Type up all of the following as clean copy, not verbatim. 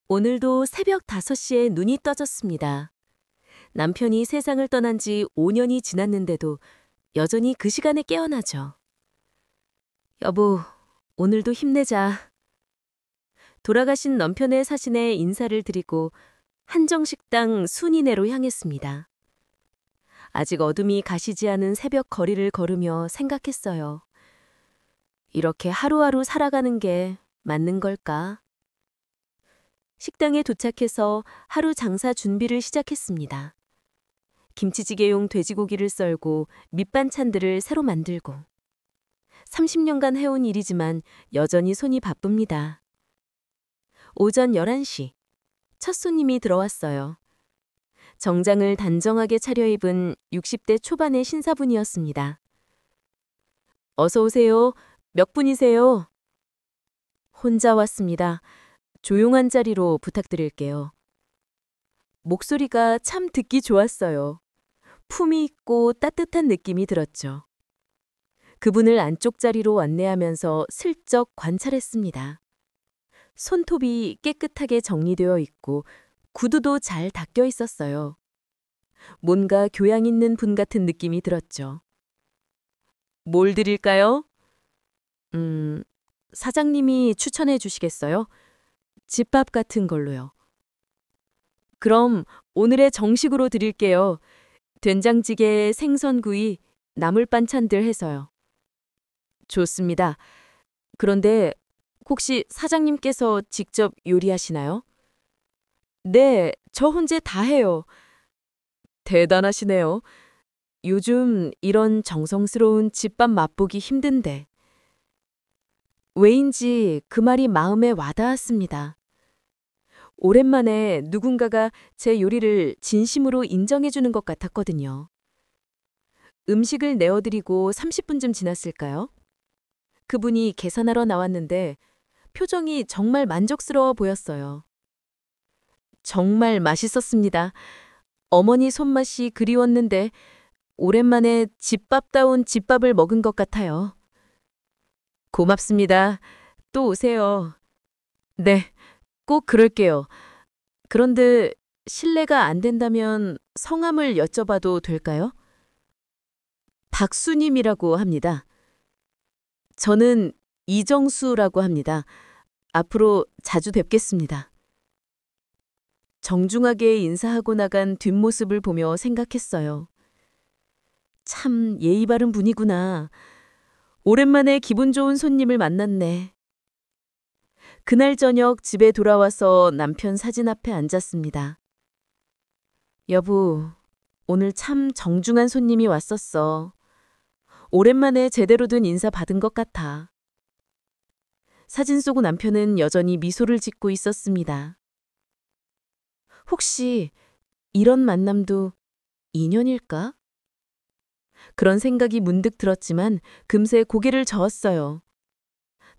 오늘도 새벽 5시에 눈이 떠졌습니다. 남편이 세상을 떠난 지 5년이 지났는데도 여전히 그 시간에 깨어나죠. 여보, 오늘도 힘내자. 돌아가신 남편의 사신에 인사를 드리고 한정식당 순이네로 향했습니다. 아직 어둠이 가시지 않은 새벽 거리를 걸으며 생각했어요. 이렇게 하루하루 살아가는 게 맞는 걸까? 식당에 도착해서 하루 장사 준비를 시작했습니다. 김치찌개용 돼지고기를 썰고 밑반찬들을 새로 만들고 30년간 해온 일이지만 여전히 손이 바쁩니다. 오전 11시 첫 손님이 들어왔어요. 정장을 단정하게 차려입은 60대 초반의 신사분이었습니다. 어서 오세요. 몇 분이세요? 혼자 왔습니다. 조용한 자리로 부탁드릴게요. 목소리가 참 듣기 좋았어요. 품이 있고 따뜻한 느낌이 들었죠. 그분을 안쪽 자리로 안내하면서 슬쩍 관찰했습니다. 손톱이 깨끗하게 정리되어 있고 구두도 잘 닦여 있었어요. 뭔가 교양 있는 분 같은 느낌이 들었죠. 뭘 드릴까요? 사장님이 추천해 주시겠어요? 집밥 같은 걸로요. 그럼 오늘의 정식으로 드릴게요. 된장찌개, 생선구이, 나물 반찬들 해서요. 좋습니다. 그런데 혹시 사장님께서 직접 요리하시나요? 네, 저 혼자 다 해요. 대단하시네요. 요즘 이런 정성스러운 집밥 맛보기 힘든데. 왜인지 그 말이 마음에 와닿았습니다. 오랜만에 누군가가 제 요리를 진심으로 인정해주는 것 같았거든요. 음식을 내어드리고 30분쯤 지났을까요? 그분이 계산하러 나왔는데 표정이 정말 만족스러워 보였어요. 정말 맛있었습니다. 어머니 손맛이 그리웠는데 오랜만에 집밥다운 집밥을 먹은 것 같아요. 고맙습니다. 또 오세요. 네, 꼭 그럴게요. 그런데 실례가 안 된다면 성함을 여쭤봐도 될까요? 박수님이라고 합니다. 저는 이정수라고 합니다. 앞으로 자주 뵙겠습니다. 정중하게 인사하고 나간 뒷모습을 보며 생각했어요. 참 예의 바른 분이구나. 오랜만에 기분 좋은 손님을 만났네. 그날 저녁 집에 돌아와서 남편 사진 앞에 앉았습니다. 여보, 오늘 참 정중한 손님이 왔었어. 오랜만에 제대로 된 인사 받은 것 같아. 사진 속 남편은 여전히 미소를 짓고 있었습니다. 혹시 이런 만남도 인연일까? 그런 생각이 문득 들었지만 금세 고개를 저었어요.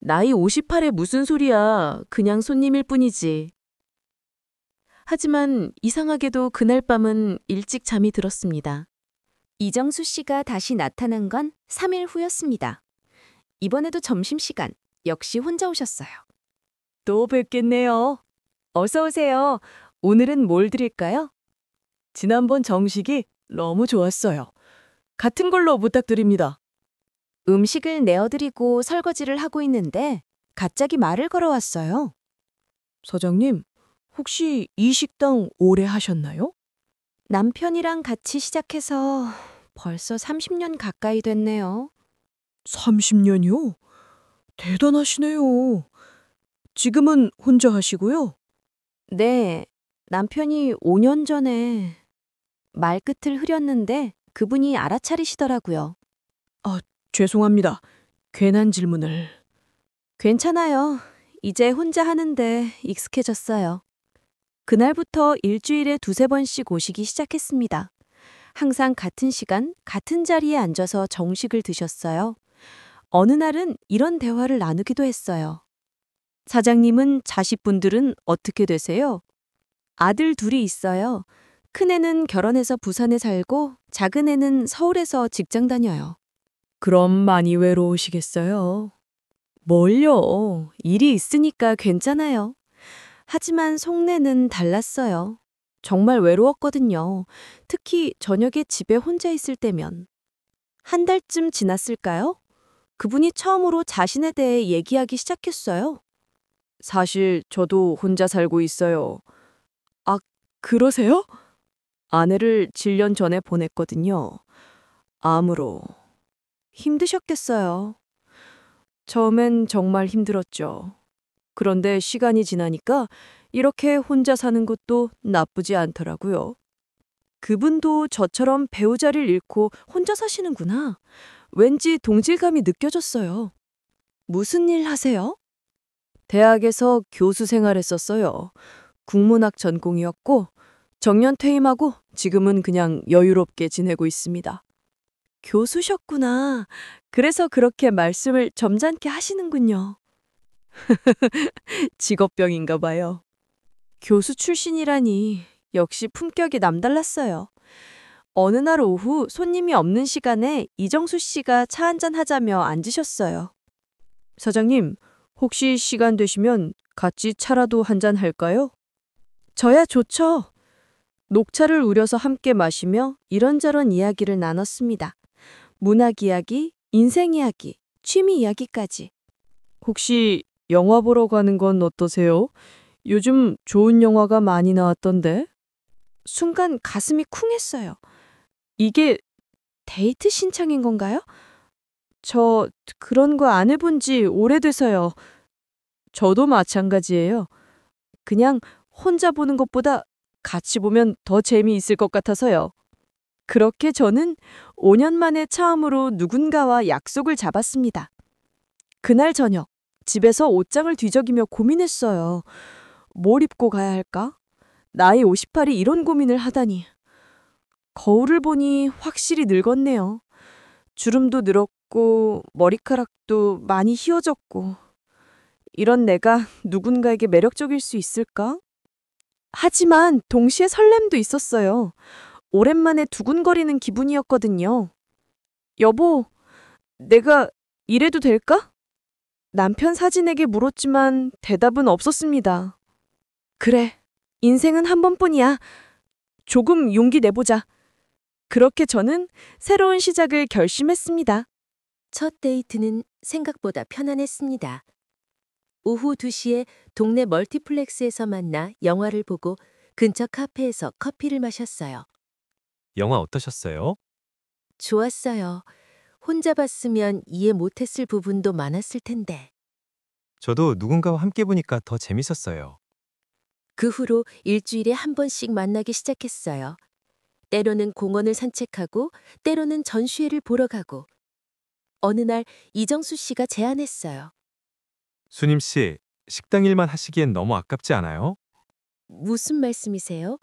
나이 58에 무슨 소리야. 그냥 손님일 뿐이지. 하지만 이상하게도 그날 밤은 일찍 잠이 들었습니다. 이정수 씨가 다시 나타난 건 3일 후였습니다. 이번에도 점심시간 역시 혼자 오셨어요. 또 뵙겠네요. 어서 오세요. 오늘은 뭘 드릴까요? 지난번 정식이 너무 좋았어요. 같은 걸로 부탁드립니다. 음식을 내어드리고 설거지를 하고 있는데 갑자기 말을 걸어왔어요. 사장님, 혹시 이 식당 오래 하셨나요? 남편이랑 같이 시작해서 벌써 30년 가까이 됐네요. 30년이요? 대단하시네요. 지금은 혼자 하시고요? 네, 남편이 5년 전에 말끝을 흐렸는데 그분이 알아차리시더라고요. 아, 죄송합니다. 괜한 질문을. 괜찮아요. 이제 혼자 하는데 익숙해졌어요. 그날부터 일주일에 2~3번씩 오시기 시작했습니다. 항상 같은 시간, 같은 자리에 앉아서 정식을 드셨어요. 어느 날은 이런 대화를 나누기도 했어요. 사장님은 자식분들은 어떻게 되세요? 아들 둘이 있어요. 큰애는 결혼해서 부산에 살고 작은애는 서울에서 직장 다녀요. 그럼 많이 외로우시겠어요? 뭘요? 일이 있으니까 괜찮아요. 하지만 속내는 달랐어요. 정말 외로웠거든요. 특히 저녁에 집에 혼자 있을 때면. 한 달쯤 지났을까요? 그분이 처음으로 자신에 대해 얘기하기 시작했어요. 사실 저도 혼자 살고 있어요. 아, 그러세요? 아내를 7년 전에 보냈거든요. 암으로. 힘드셨겠어요. 처음엔 정말 힘들었죠. 그런데 시간이 지나니까 이렇게 혼자 사는 것도 나쁘지 않더라고요. 그분도 저처럼 배우자를 잃고 혼자 사시는구나. 왠지 동질감이 느껴졌어요. 무슨 일 하세요? 대학에서 교수 생활했었어요. 국문학 전공이었고 정년 퇴임하고 지금은 그냥 여유롭게 지내고 있습니다. 교수셨구나. 그래서 그렇게 말씀을 점잖게 하시는군요. 직업병인가 봐요. 교수 출신이라니 역시 품격이 남달랐어요. 어느 날 오후 손님이 없는 시간에 이정수 씨가 차 한잔 하자며 앉으셨어요. 사장님, 혹시 시간 되시면 같이 차라도 한잔 할까요? 저야 좋죠. 녹차를 우려서 함께 마시며 이런저런 이야기를 나눴습니다. 문학 이야기, 인생 이야기, 취미 이야기까지. 혹시 영화 보러 가는 건 어떠세요? 요즘 좋은 영화가 많이 나왔던데. 순간 가슴이 쿵했어요. 이게 데이트 신청인 건가요? 저 그런 거 안 해본 지 오래돼서요. 저도 마찬가지예요. 그냥 혼자 보는 것보다 같이 보면 더 재미있을 것 같아서요. 그렇게 저는 5년 만에 처음으로 누군가와 약속을 잡았습니다. 그날 저녁, 집에서 옷장을 뒤적이며 고민했어요. 뭘 입고 가야 할까? 나이 58이 이런 고민을 하다니. 거울을 보니 확실히 늙었네요. 주름도 늘었고, 머리카락도 많이 휘어졌고. 이런 내가 누군가에게 매력적일 수 있을까? 하지만 동시에 설렘도 있었어요. 오랜만에 두근거리는 기분이었거든요. 여보, 내가 이래도 될까? 남편 사진에게 물었지만 대답은 없었습니다. 그래, 인생은 한 번뿐이야. 조금 용기 내보자. 그렇게 저는 새로운 시작을 결심했습니다. 첫 데이트는 생각보다 편안했습니다. 오후 2시에 동네 멀티플렉스에서 만나 영화를 보고 근처 카페에서 커피를 마셨어요. 영화 어떠셨어요? 좋았어요. 혼자 봤으면 이해 못했을 부분도 많았을 텐데. 저도 누군가와 함께 보니까 더 재밌었어요. 그 후로 일주일에 한 번씩 만나기 시작했어요. 때로는 공원을 산책하고, 때로는 전시회를 보러 가고. 어느 날 이정수 씨가 제안했어요. 수님 씨, 식당 일만 하시기엔 너무 아깝지 않아요? 무슨 말씀이세요?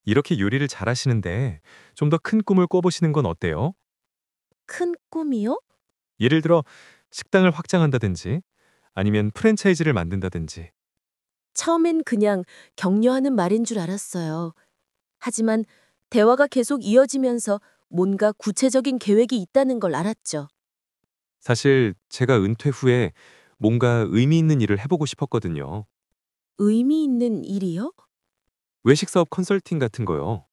이렇게 요리를 잘하시는데 좀 더 큰 꿈을 꿔보시는 건 어때요? 큰 꿈이요? 예를 들어 식당을 확장한다든지 아니면 프랜차이즈를 만든다든지. 처음엔 그냥 격려하는 말인 줄 알았어요. 하지만 대화가 계속 이어지면서 뭔가 구체적인 계획이 있다는 걸 알았죠. 사실 제가 은퇴 후에 뭔가 의미 있는 일을 해보고 싶었거든요. 의미 있는 일이요? 외식 사업 컨설팅 같은 거요.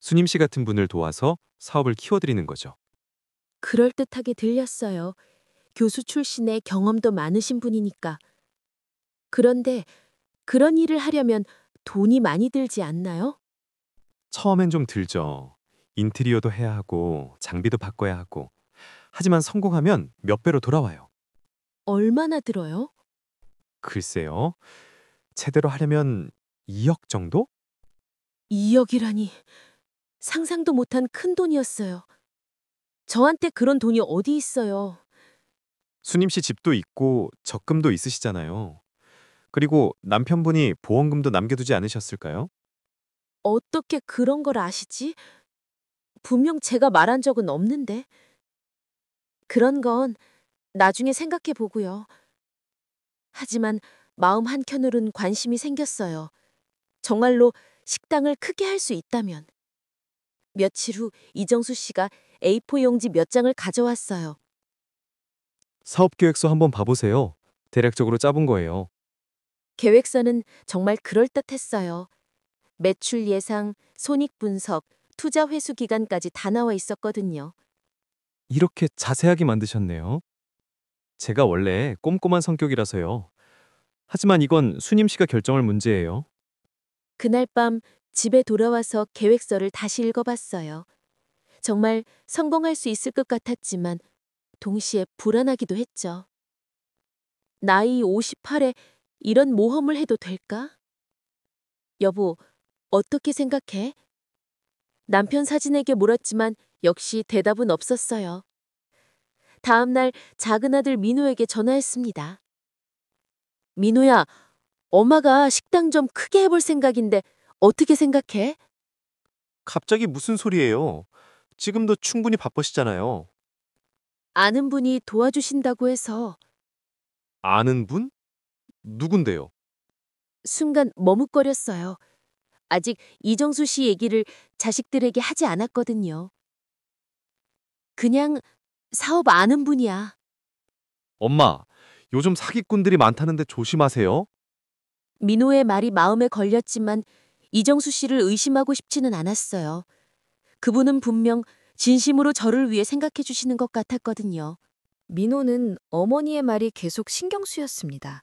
수님 씨 같은 분을 도와서 사업을 키워드리는 거죠. 그럴듯하게 들렸어요. 교수 출신의 경험도 많으신 분이니까. 그런데 그런 일을 하려면 돈이 많이 들지 않나요? 처음엔 좀 들죠. 인테리어도 해야 하고 장비도 바꿔야 하고. 하지만 성공하면 몇 배로 돌아와요. 얼마나 들어요? 글쎄요. 제대로 하려면 2억 정도? 2억이라니 상상도 못한 큰 돈이었어요. 저한테 그런 돈이 어디 있어요. 수님 씨 집도 있고 적금도 있으시잖아요. 그리고 남편분이 보험금도 남겨두지 않으셨을까요? 어떻게 그런 걸 아시지? 분명 제가 말한 적은 없는데. 그런 건 나중에 생각해 보고요. 하지만 마음 한켠으론 관심이 생겼어요. 정말로 식당을 크게 할 수 있다면. 며칠 후 이정수 씨가 A4 용지 몇 장을 가져왔어요. 사업 계획서 한번 봐보세요. 대략적으로 짜본 거예요. 계획서는 정말 그럴듯했어요. 매출 예상, 손익 분석, 투자 회수 기간까지 다 나와 있었거든요. 이렇게 자세하게 만드셨네요. 제가 원래 꼼꼼한 성격이라서요. 하지만 이건 수님 씨가 결정할 문제예요. 그날 밤 집에 돌아와서 계획서를 다시 읽어봤어요. 정말 성공할 수 있을 것 같았지만 동시에 불안하기도 했죠. 나이 58에 이런 모험을 해도 될까? 여보, 어떻게 생각해? 남편 사진에게 물었지만 역시 대답은 없었어요. 다음 날 작은 아들 민호에게 전화했습니다. 민호야, 엄마가 식당 좀 크게 해볼 생각인데 어떻게 생각해? 갑자기 무슨 소리예요? 지금도 충분히 바쁘시잖아요. 아는 분이 도와주신다고 해서 아는 분? 누군데요? 순간 머뭇거렸어요. 아직 이정수 씨 얘기를 자식들에게 하지 않았거든요. 그냥 사업 아는 분이야. 엄마, 요즘 사기꾼들이 많다는데 조심하세요. 민호의 말이 마음에 걸렸지만 이정수 씨를 의심하고 싶지는 않았어요. 그분은 분명 진심으로 저를 위해 생각해 주시는 것 같았거든요. 민호는 어머니의 말이 계속 신경 쓰였습니다.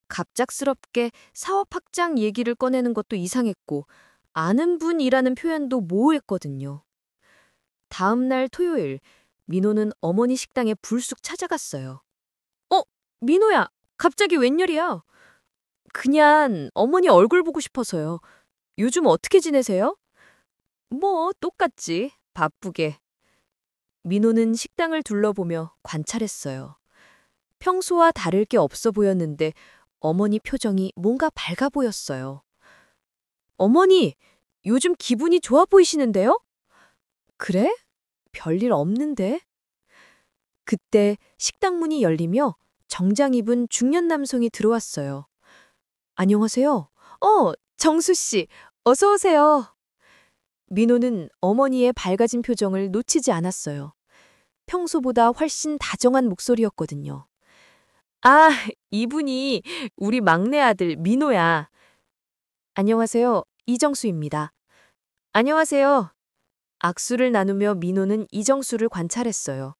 갑작스럽게 사업 확장 얘기를 꺼내는 것도 이상했고 아는 분이라는 표현도 모호했거든요. 다음 날 토요일 민호는 어머니 식당에 불쑥 찾아갔어요. 민호야, 갑자기 웬일이야? 그냥 어머니 얼굴 보고 싶어서요. 요즘 어떻게 지내세요? 뭐 똑같지. 바쁘게. 민호는 식당을 둘러보며 관찰했어요. 평소와 다를 게 없어 보였는데 어머니 표정이 뭔가 밝아 보였어요. 어머니, 요즘 기분이 좋아 보이시는데요? 그래? 별일 없는데? 그때 식당 문이 열리며 정장 입은 중년 남성이 들어왔어요. 안녕하세요. 정수 씨, 어서 오세요. 민호는 어머니의 밝아진 표정을 놓치지 않았어요. 평소보다 훨씬 다정한 목소리였거든요. 아, 이분이 우리 막내 아들 민호야. 안녕하세요. 이정수입니다. 안녕하세요. 악수를 나누며 민호는 이정수를 관찰했어요.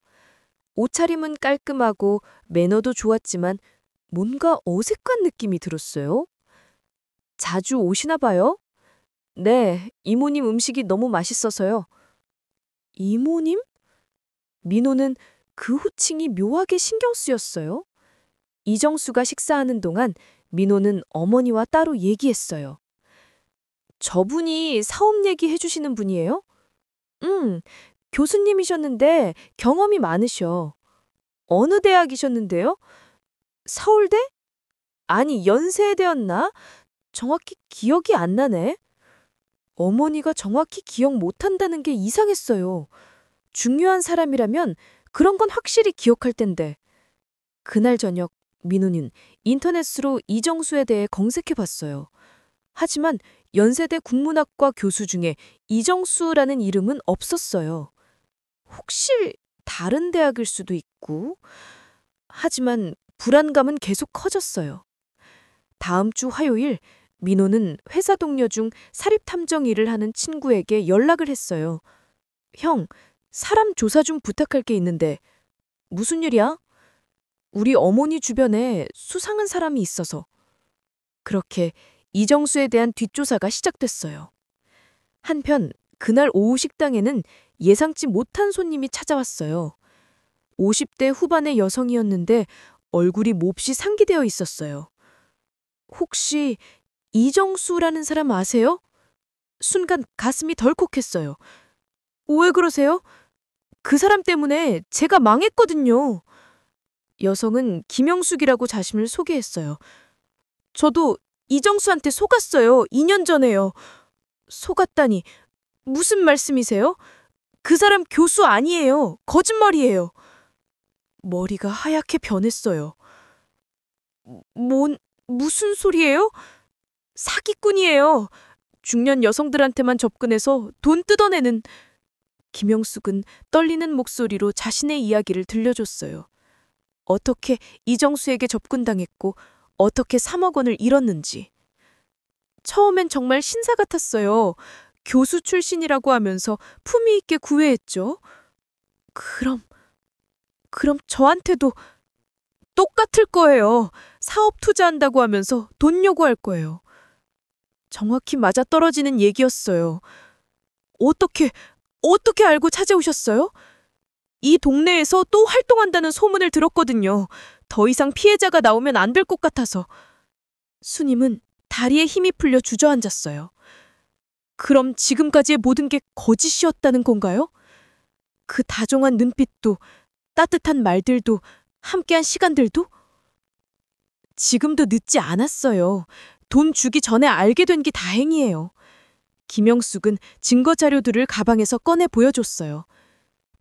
옷차림은 깔끔하고 매너도 좋았지만 뭔가 어색한 느낌이 들었어요. 자주 오시나 봐요? 네, 이모님 음식이 너무 맛있어서요. 이모님? 민호는 그 호칭이 묘하게 신경 쓰였어요. 이정수가 식사하는 동안 민호는 어머니와 따로 얘기했어요. 저분이 사업 얘기 해주시는 분이에요? 교수님이셨는데 경험이 많으셔. 어느 대학이셨는데요? 서울대? 아니, 연세대였나? 정확히 기억이 안 나네. 어머니가 정확히 기억 못한다는 게 이상했어요. 중요한 사람이라면 그런 건 확실히 기억할 텐데. 그날 저녁 민호는 인터넷으로 이정수에 대해 검색해봤어요. 하지만 연세대 국문학과 교수 중에 이정수라는 이름은 없었어요. 혹시 다른 대학일 수도 있고. 하지만 불안감은 계속 커졌어요. 다음 주 화요일 민호는 회사 동료 중 사립탐정 일을 하는 친구에게 연락을 했어요. 형, 사람 조사 좀 부탁할 게 있는데. 무슨 일이야? 우리 어머니 주변에 수상한 사람이 있어서. 그렇게 이정수에 대한 뒷조사가 시작됐어요. 한편 그날 오후 식당에는 예상치 못한 손님이 찾아왔어요. 50대 후반의 여성이었는데 얼굴이 몹시 상기되어 있었어요. 혹시 이정수라는 사람 아세요? 순간 가슴이 덜컥했어요. 왜 그러세요? 그 사람 때문에 제가 망했거든요. 여성은 김영숙이라고 자신을 소개했어요. 저도 이정수한테 속았어요. 2년 전에요. 속았다니 무슨 말씀이세요? 그 사람 교수 아니에요. 거짓말이에요. 머리가 하얗게 변했어요. 무슨 소리예요? 사기꾼이에요. 중년 여성들한테만 접근해서 돈 뜯어내는. 김영숙은 떨리는 목소리로 자신의 이야기를 들려줬어요. 어떻게 이정수에게 접근당했고 어떻게 3억 원을 잃었는지. 처음엔 정말 신사 같았어요. 교수 출신이라고 하면서 품위 있게 구애했죠. 그럼 저한테도 똑같을 거예요. 사업 투자한다고 하면서 돈 요구할 거예요. 정확히 맞아떨어지는 얘기였어요. 어떻게 알고 찾아오셨어요? 이 동네에서 또 활동한다는 소문을 들었거든요. 더 이상 피해자가 나오면 안 될 것 같아서. 수님은 다리에 힘이 풀려 주저앉았어요. 그럼 지금까지의 모든 게 거짓이었다는 건가요? 그 다정한 눈빛도, 따뜻한 말들도, 함께한 시간들도? 지금도 늦지 않았어요. 돈 주기 전에 알게 된 게 다행이에요. 김영숙은 증거 자료들을 가방에서 꺼내 보여줬어요.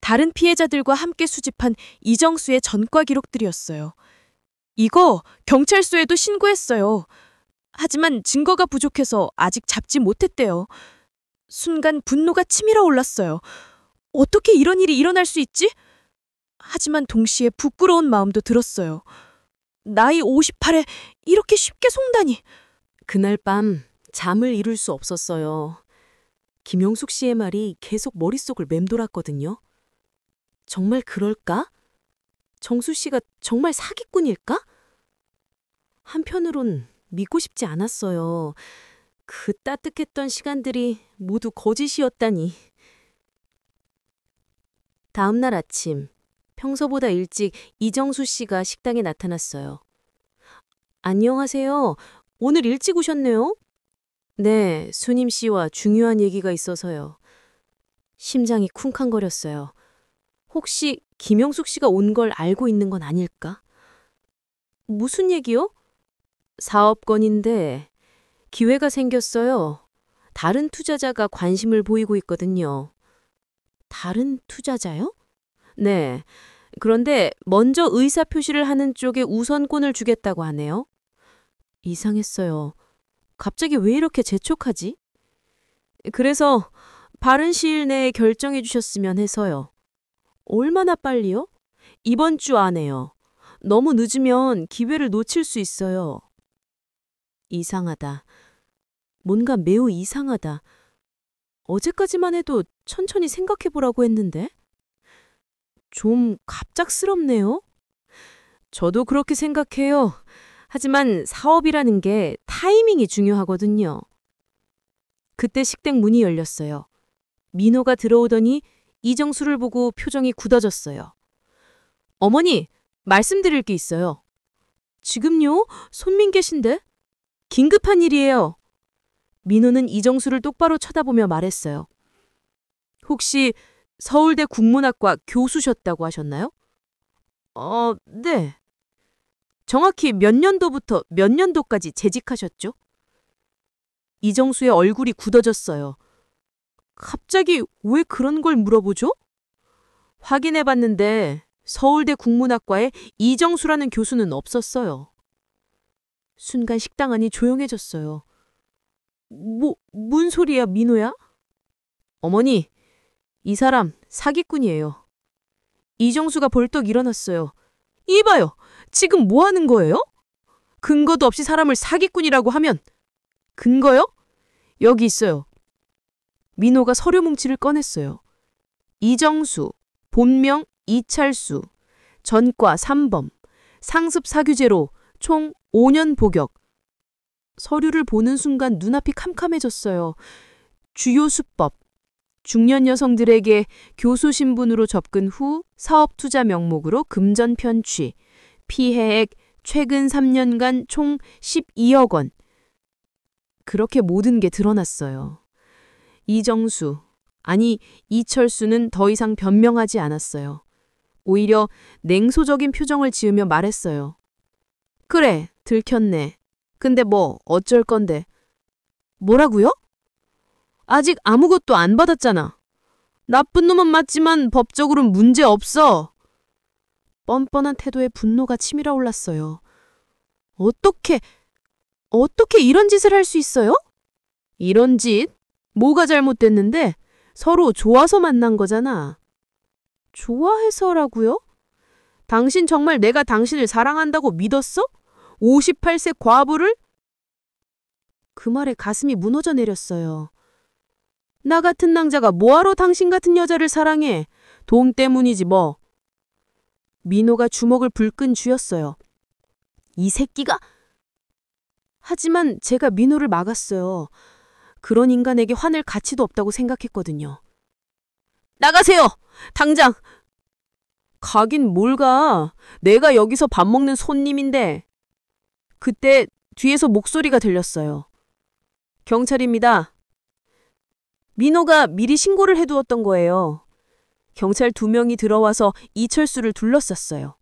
다른 피해자들과 함께 수집한 이정수의 전과 기록들이었어요. 이거 경찰서에도 신고했어요. 하지만 증거가 부족해서 아직 잡지 못했대요. 순간 분노가 치밀어 올랐어요. 어떻게 이런 일이 일어날 수 있지? 하지만 동시에 부끄러운 마음도 들었어요. 나이 58에 이렇게 쉽게 속다니. 그날 밤 잠을 이룰 수 없었어요. 김영숙 씨의 말이 계속 머릿속을 맴돌았거든요. 정말 그럴까? 정수 씨가 정말 사기꾼일까? 한편으론 믿고 싶지 않았어요. 그 따뜻했던 시간들이 모두 거짓이었다니. 다음 날 아침, 평소보다 일찍 이정수 씨가 식당에 나타났어요. 안녕하세요. 오늘 일찍 오셨네요. 네, 수님 씨와 중요한 얘기가 있어서요. 심장이 쿵쾅거렸어요. 혹시 김영숙 씨가 온 걸 알고 있는 건 아닐까? 무슨 얘기요? 사업 건인데 기회가 생겼어요. 다른 투자자가 관심을 보이고 있거든요. 다른 투자자요? 네. 그런데 먼저 의사표시를 하는 쪽에 우선권을 주겠다고 하네요. 이상했어요. 갑자기 왜 이렇게 재촉하지? 그래서 바른 시일 내에 결정해 주셨으면 해서요. 얼마나 빨리요? 이번 주 안에요. 너무 늦으면 기회를 놓칠 수 있어요. 이상하다. 뭔가 매우 이상하다. 어제까지만 해도 천천히 생각해 보라고 했는데? 좀 갑작스럽네요. 저도 그렇게 생각해요. 하지만 사업이라는 게 타이밍이 중요하거든요. 그때 식당 문이 열렸어요. 민호가 들어오더니 이정수를 보고 표정이 굳어졌어요. 어머니, 말씀드릴 게 있어요. 지금요? 손님 계신데? 긴급한 일이에요. 민호는 이정수를 똑바로 쳐다보며 말했어요. 혹시 서울대 국문학과 교수셨다고 하셨나요? 네. 정확히 몇 년도부터 몇 년도까지 재직하셨죠? 이정수의 얼굴이 굳어졌어요. 갑자기 왜 그런 걸 물어보죠? 확인해 봤는데 서울대 국문학과에 이정수라는 교수는 없었어요. 순간 식당 안이 조용해졌어요. 뭔 소리야, 민호야? 어머니, 이 사람 사기꾼이에요. 이정수가 벌떡 일어났어요. 이봐요, 지금 뭐 하는 거예요? 근거도 없이 사람을 사기꾼이라고 하면 근거요? 여기 있어요. 민호가 서류 뭉치를 꺼냈어요. 이정수, 본명 이찰수, 전과 3범, 상습 사규제로 총 5년 복역. 서류를 보는 순간 눈앞이 캄캄해졌어요. 주요 수법. 중년 여성들에게 교수 신분으로 접근 후 사업 투자 명목으로 금전 편취. 피해액 최근 3년간 총 12억 원. 그렇게 모든 게 드러났어요. 이정수, 아니 이철수는 더 이상 변명하지 않았어요. 오히려 냉소적인 표정을 지으며 말했어요. 그래, 들켰네. 근데 뭐 어쩔 건데. 뭐라고요? 아직 아무것도 안 받았잖아. 나쁜 놈은 맞지만 법적으로는 문제 없어. 뻔뻔한 태도에 분노가 치밀어 올랐어요. 어떻게 이런 짓을 할 수 있어요? 이런 짓? 뭐가 잘못됐는데? 서로 좋아서 만난 거잖아. 좋아해서라고요? 당신 정말 내가 당신을 사랑한다고 믿었어? 58세 과부를? 그 말에 가슴이 무너져 내렸어요. 나 같은 낭자가 뭐하러 당신 같은 여자를 사랑해? 돈 때문이지 뭐. 민호가 주먹을 불끈 쥐었어요. 이 새끼가! 하지만 제가 민호를 막았어요. 그런 인간에게 화낼 가치도 없다고 생각했거든요. 나가세요! 당장! 가긴 뭘 가. 내가 여기서 밥 먹는 손님인데. 그때 뒤에서 목소리가 들렸어요. 경찰입니다. 민호가 미리 신고를 해두었던 거예요. 경찰 2명이 들어와서 이철수를 둘러쌌어요.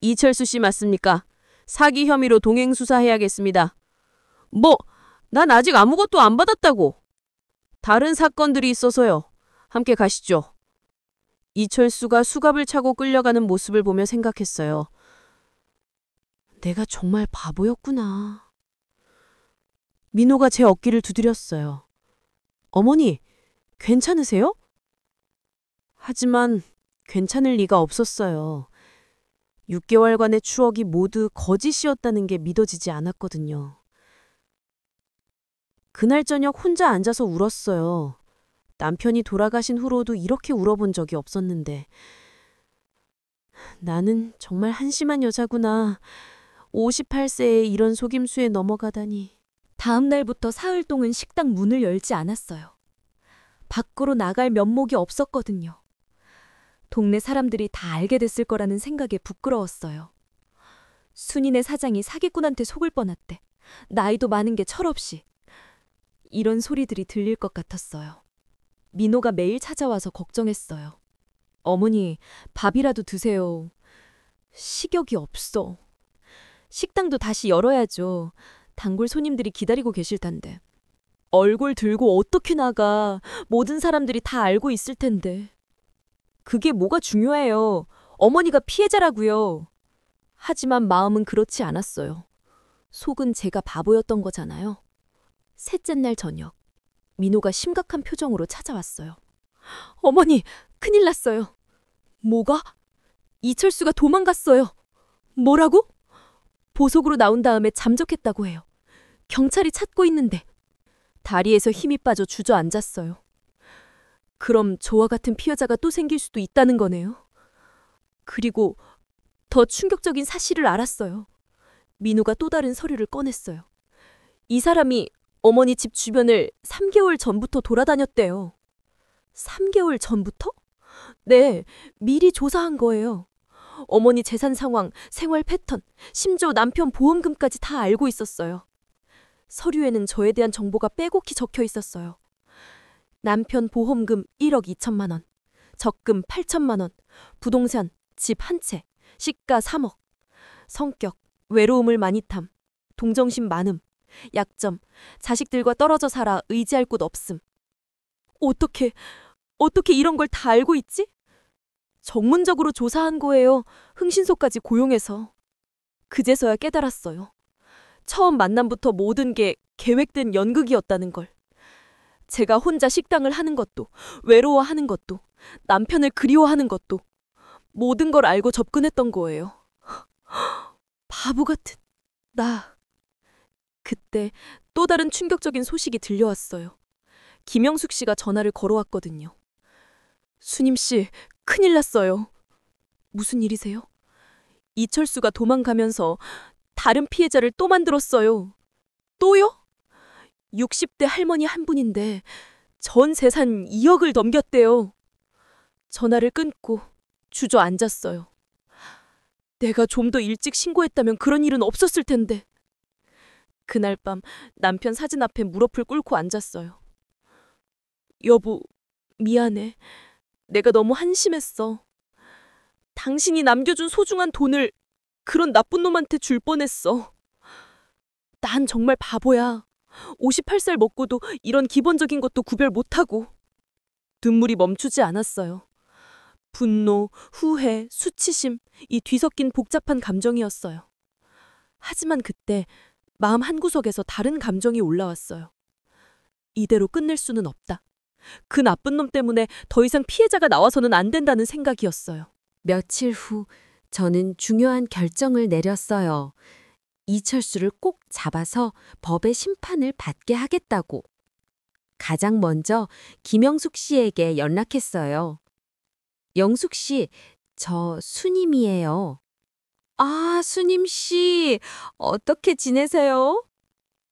이철수 씨 맞습니까? 사기 혐의로 동행 수사해야겠습니다. 뭐, 난 아직 아무것도 안 받았다고. 다른 사건들이 있어서요. 함께 가시죠. 이철수가 수갑을 차고 끌려가는 모습을 보며 생각했어요. 내가 정말 바보였구나. 민호가 제 어깨를 두드렸어요. 어머니, 괜찮으세요? 하지만 괜찮을 리가 없었어요. 6개월간의 추억이 모두 거짓이었다는 게 믿어지지 않았거든요. 그날 저녁 혼자 앉아서 울었어요. 남편이 돌아가신 후로도 이렇게 울어본 적이 없었는데. 나는 정말 한심한 여자구나. 58세에 이런 속임수에 넘어가다니. 다음 날부터 사흘동은 식당 문을 열지 않았어요. 밖으로 나갈 면목이 없었거든요. 동네 사람들이 다 알게 됐을 거라는 생각에 부끄러웠어요. 순이네 사장이 사기꾼한테 속을 뻔했대. 나이도 많은 게 철없이. 이런 소리들이 들릴 것 같았어요. 민호가 매일 찾아와서 걱정했어요. 어머니, 밥이라도 드세요. 식욕이 없어. 식당도 다시 열어야죠. 단골 손님들이 기다리고 계실 텐데. 얼굴 들고 어떻게 나가. 모든 사람들이 다 알고 있을 텐데. 그게 뭐가 중요해요. 어머니가 피해자라고요. 하지만 마음은 그렇지 않았어요. 속은 제가 바보였던 거잖아요. 셋째 날 저녁, 민호가 심각한 표정으로 찾아왔어요. 어머니, 큰일 났어요. 뭐가? 이철수가 도망갔어요. 뭐라고? 보석으로 나온 다음에 잠적했다고 해요. 경찰이 찾고 있는데. 다리에서 힘이 빠져 주저앉았어요. 그럼 저와 같은 피해자가 또 생길 수도 있다는 거네요. 그리고 더 충격적인 사실을 알았어요. 민호가 또 다른 서류를 꺼냈어요. 이 사람이 어머니 집 주변을 3개월 전부터 돌아다녔대요. 3개월 전부터? 네, 미리 조사한 거예요. 어머니 재산 상황, 생활 패턴, 심지어 남편 보험금까지 다 알고 있었어요. 서류에는 저에 대한 정보가 빼곡히 적혀 있었어요. 남편 보험금 1억 2천만 원, 적금 8천만 원, 부동산, 집 한 채, 시가 3억, 성격, 외로움을 많이 탐, 동정심 많음, 약점, 자식들과 떨어져 살아 의지할 곳 없음. 어떻게 이런 걸 다 알고 있지? 전문적으로 조사한 거예요. 흥신소까지 고용해서. 그제서야 깨달았어요. 처음 만남부터 모든 게 계획된 연극이었다는 걸. 제가 혼자 식당을 하는 것도, 외로워하는 것도, 남편을 그리워하는 것도 모든 걸 알고 접근했던 거예요. 바보 같은 나. 그때 또 다른 충격적인 소식이 들려왔어요. 김영숙 씨가 전화를 걸어왔거든요. 수님 씨, 큰일 났어요. 무슨 일이세요? 이철수가 도망가면서 다른 피해자를 또 만들었어요. 또요? 60대 할머니 한 분인데 전 재산 2억을 넘겼대요. 전화를 끊고 주저앉았어요. 내가 좀 더 일찍 신고했다면 그런 일은 없었을 텐데. 그날 밤 남편 사진 앞에 무릎을 꿇고 앉았어요. 여보, 미안해. 내가 너무 한심했어. 당신이 남겨준 소중한 돈을 그런 나쁜 놈한테 줄 뻔했어. 난 정말 바보야. 58살 먹고도 이런 기본적인 것도 구별 못하고. 눈물이 멈추지 않았어요. 분노, 후회, 수치심, 이 뒤섞인 복잡한 감정이었어요. 하지만 그때 마음 한구석에서 다른 감정이 올라왔어요. 이대로 끝낼 수는 없다. 그 나쁜 놈 때문에 더 이상 피해자가 나와서는 안 된다는 생각이었어요. 며칠 후 저는 중요한 결정을 내렸어요. 이철수를 꼭 잡아서 법의 심판을 받게 하겠다고. 가장 먼저 김영숙 씨에게 연락했어요. 영숙 씨, 저 수님이에요. 아, 수님 씨, 어떻게 지내세요?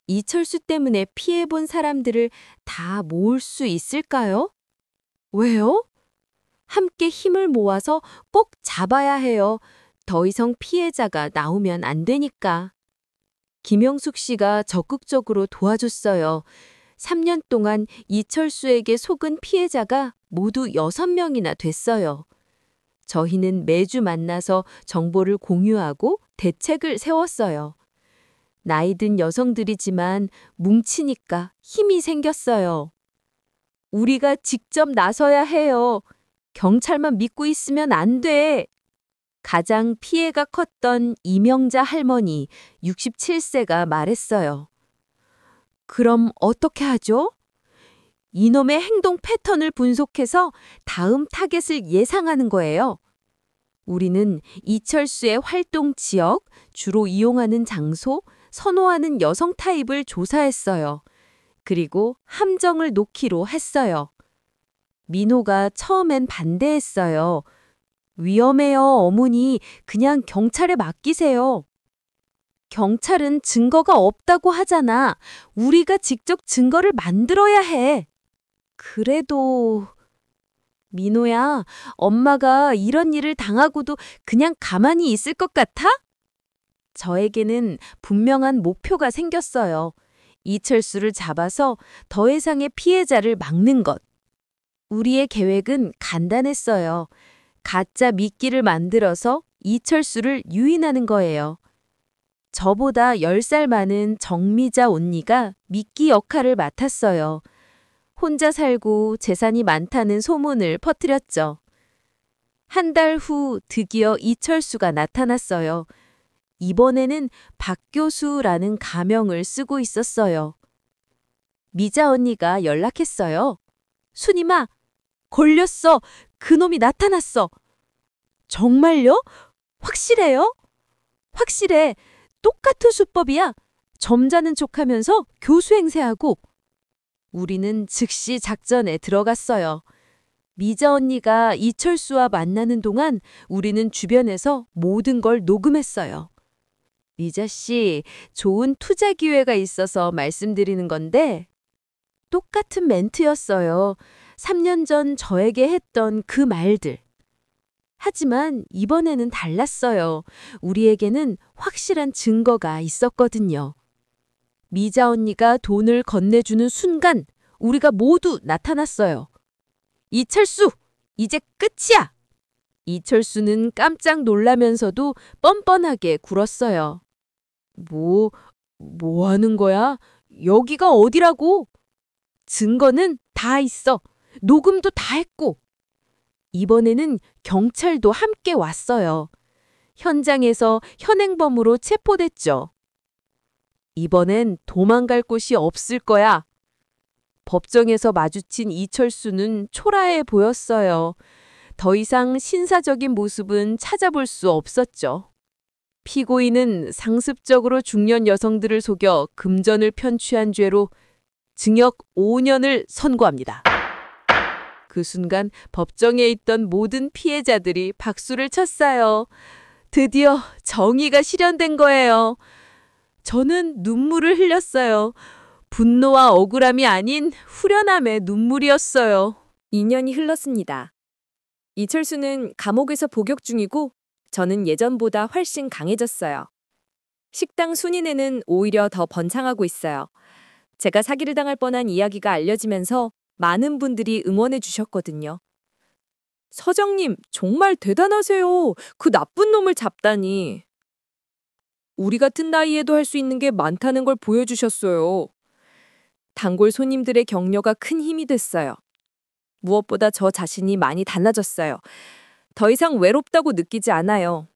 이철수 때문에 피해본 사람들을 다 모을 수 있을까요? 왜요? 함께 힘을 모아서 꼭 잡아야 해요. 더 이상 피해자가 나오면 안 되니까. 김영숙 씨가 적극적으로 도와줬어요. 3년 동안 이철수에게 속은 피해자가 모두 6명이나 됐어요. 저희는 매주 만나서 정보를 공유하고 대책을 세웠어요. 나이 든 여성들이지만 뭉치니까 힘이 생겼어요. 우리가 직접 나서야 해요. 경찰만 믿고 있으면 안 돼. 가장 피해가 컸던 이명자 할머니 67세가 말했어요. 그럼 어떻게 하죠? 이놈의 행동 패턴을 분석해서 다음 타겟을 예상하는 거예요. 우리는 이철수의 활동 지역, 주로 이용하는 장소, 선호하는 여성 타입을 조사했어요. 그리고 함정을 놓기로 했어요. 민호가 처음엔 반대했어요. 위험해요, 어머니. 그냥 경찰에 맡기세요. 경찰은 증거가 없다고 하잖아. 우리가 직접 증거를 만들어야 해. 그래도... 민호야, 엄마가 이런 일을 당하고도 그냥 가만히 있을 것 같아? 저에게는 분명한 목표가 생겼어요. 이철수를 잡아서 더 이상의 피해자를 막는 것. 우리의 계획은 간단했어요. 가짜 미끼를 만들어서 이철수를 유인하는 거예요. 저보다 10살 많은 정미자 언니가 미끼 역할을 맡았어요. 혼자 살고 재산이 많다는 소문을 퍼뜨렸죠. 한 달 후 드디어 이철수가 나타났어요. 이번에는 박교수라는 가명을 쓰고 있었어요. 미자 언니가 연락했어요. 수님아, 걸렸어. 그놈이 나타났어. 정말요? 확실해요? 확실해. 똑같은 수법이야. 점잖은 척하면서 교수 행세하고. 우리는 즉시 작전에 들어갔어요. 미자 언니가 이철수와 만나는 동안 우리는 주변에서 모든 걸 녹음했어요. 미자 씨, 좋은 투자 기회가 있어서 말씀드리는 건데 똑같은 멘트였어요. 3년 전 저에게 했던 그 말들. 하지만 이번에는 달랐어요. 우리에게는 확실한 증거가 있었거든요. 미자 언니가 돈을 건네주는 순간 우리가 모두 나타났어요. 이철수, 이제 끝이야! 이철수는 깜짝 놀라면서도 뻔뻔하게 굴었어요. 뭐 하는 거야? 여기가 어디라고? 증거는 다 있어. 녹음도 다 했고. 이번에는 경찰도 함께 왔어요. 현장에서 현행범으로 체포됐죠. 이번엔 도망갈 곳이 없을 거야. 법정에서 마주친 이철수는 초라해 보였어요. 더 이상 신사적인 모습은 찾아볼 수 없었죠. 피고인은 상습적으로 중년 여성들을 속여 금전을 편취한 죄로 징역 5년을 선고합니다. 그 순간 법정에 있던 모든 피해자들이 박수를 쳤어요. 드디어 정의가 실현된 거예요. 저는 눈물을 흘렸어요. 분노와 억울함이 아닌 후련함의 눈물이었어요. 2년이 흘렀습니다. 이철수는 감옥에서 복역 중이고 저는 예전보다 훨씬 강해졌어요. 식당 순이네는 오히려 더 번창하고 있어요. 제가 사기를 당할 뻔한 이야기가 알려지면서 많은 분들이 응원해 주셨거든요. 서장님, 정말 대단하세요. 그 나쁜 놈을 잡다니. 우리 같은 나이에도 할 수 있는 게 많다는 걸 보여주셨어요. 단골 손님들의 격려가 큰 힘이 됐어요. 무엇보다 저 자신이 많이 달라졌어요. 더 이상 외롭다고 느끼지 않아요.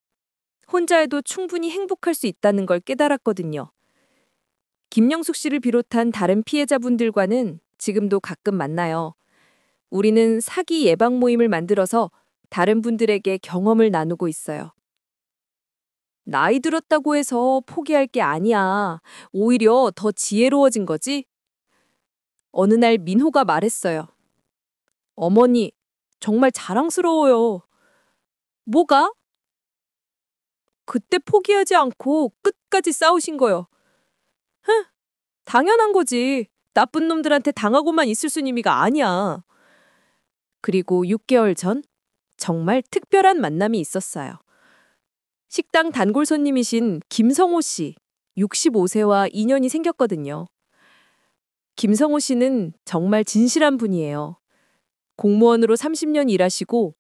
혼자 해도 충분히 행복할 수 있다는 걸 깨달았거든요. 김영숙 씨를 비롯한 다른 피해자분들과는 지금도 가끔 만나요. 우리는 사기 예방 모임을 만들어서 다른 분들에게 경험을 나누고 있어요. 나이 들었다고 해서 포기할 게 아니야. 오히려 더 지혜로워진 거지? 어느 날 민호가 말했어요. 어머니, 정말 자랑스러워요. 뭐가? 그때 포기하지 않고 끝까지 싸우신 거요. 흥, 당연한 거지. 나쁜 놈들한테 당하고만 있을 수님이가 아니야. 그리고 6개월 전 정말 특별한 만남이 있었어요. 식당 단골 손님이신 김성호 씨, 65세와 인연이 생겼거든요. 김성호 씨는 정말 진실한 분이에요. 공무원으로 30년 일하시고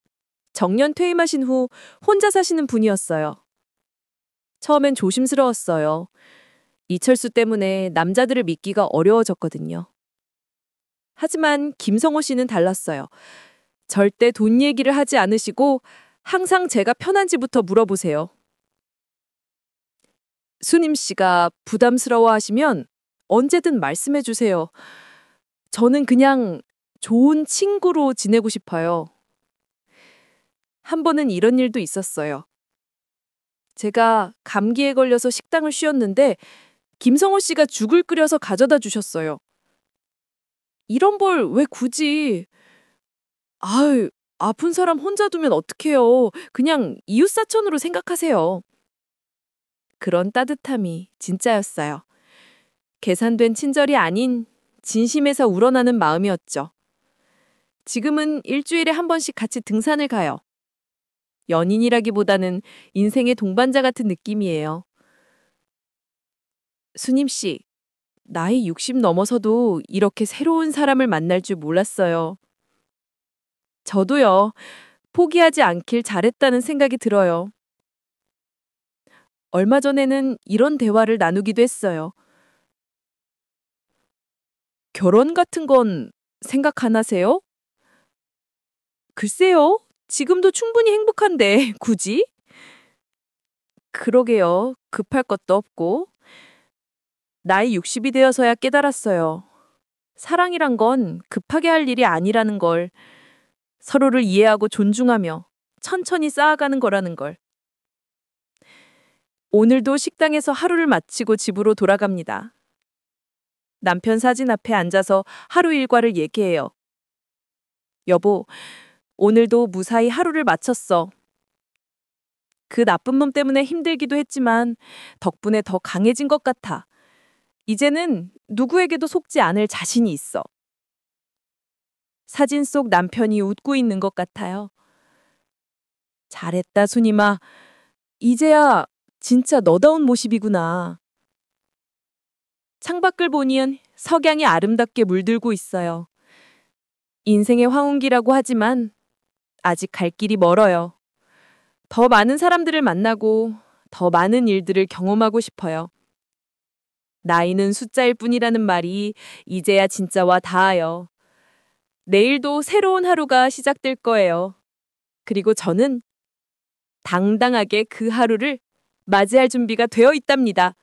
정년 퇴임하신 후 혼자 사시는 분이었어요. 처음엔 조심스러웠어요. 이철수 때문에 남자들을 믿기가 어려워졌거든요. 하지만 김성호 씨는 달랐어요. 절대 돈 얘기를 하지 않으시고 항상 제가 편한지부터 물어보세요. 수님 씨가 부담스러워하시면 언제든 말씀해 주세요. 저는 그냥 좋은 친구로 지내고 싶어요. 한 번은 이런 일도 있었어요. 제가 감기에 걸려서 식당을 쉬었는데 김성호 씨가 죽을 끓여서 가져다 주셨어요. 이런 걸 왜 굳이? 아유, 아픈 사람 혼자 두면 어떡해요. 그냥 이웃사촌으로 생각하세요. 그런 따뜻함이 진짜였어요. 계산된 친절이 아닌 진심에서 우러나는 마음이었죠. 지금은 일주일에 한 번씩 같이 등산을 가요. 연인이라기보다는 인생의 동반자 같은 느낌이에요. 수님 씨, 나이 60 넘어서도 이렇게 새로운 사람을 만날 줄 몰랐어요. 저도요, 포기하지 않길 잘했다는 생각이 들어요. 얼마 전에는 이런 대화를 나누기도 했어요. 결혼 같은 건 생각 안 하세요? 글쎄요, 지금도 충분히 행복한데 굳이? 그러게요, 급할 것도 없고. 나이 60이 되어서야 깨달았어요. 사랑이란 건 급하게 할 일이 아니라는 걸, 서로를 이해하고 존중하며 천천히 쌓아가는 거라는 걸. 오늘도 식당에서 하루를 마치고 집으로 돌아갑니다. 남편 사진 앞에 앉아서 하루 일과를 얘기해요. 여보, 오늘도 무사히 하루를 마쳤어. 그 나쁜 놈 때문에 힘들기도 했지만 덕분에 더 강해진 것 같아. 이제는 누구에게도 속지 않을 자신이 있어. 사진 속 남편이 웃고 있는 것 같아요. 잘했다, 순임아. 이제야 진짜 너다운 모습이구나. 창밖을 보니 석양이 아름답게 물들고 있어요. 인생의 황혼기라고 하지만 아직 갈 길이 멀어요. 더 많은 사람들을 만나고 더 많은 일들을 경험하고 싶어요. 나이는 숫자일 뿐이라는 말이 이제야 진짜와 닿아요. 내일도 새로운 하루가 시작될 거예요. 그리고 저는 당당하게 그 하루를 맞이할 준비가 되어 있답니다.